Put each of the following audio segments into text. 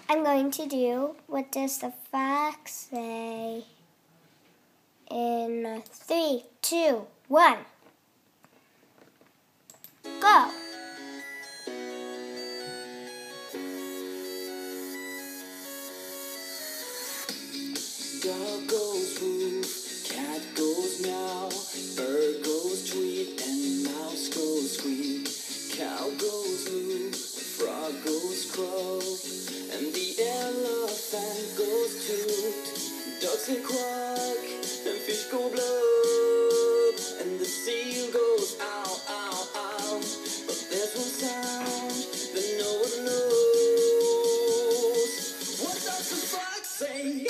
I'm going to do What Does the Fox Say? In 3, 2, 1. Go! Dog goes woof, cat goes meow, bird goes tweet, and mouse goes squeak. Cow goes moo, frog goes crow, and the elephant goes toot. Ducks say quack, and fish go blub, and the seal goes ow, ow, ow. But there's one sound that no one knows. What does the fox say?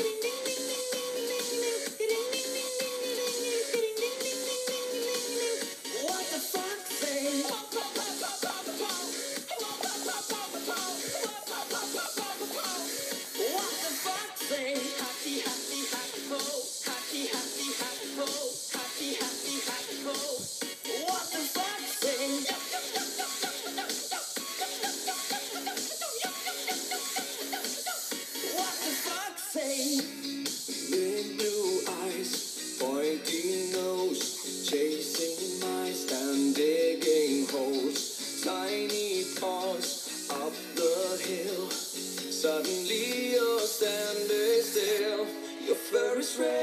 Big blue eyes, pointy nose, chasing mice and digging holes. Tiny paws up the hill. Suddenly you're standing still. Your fur is red.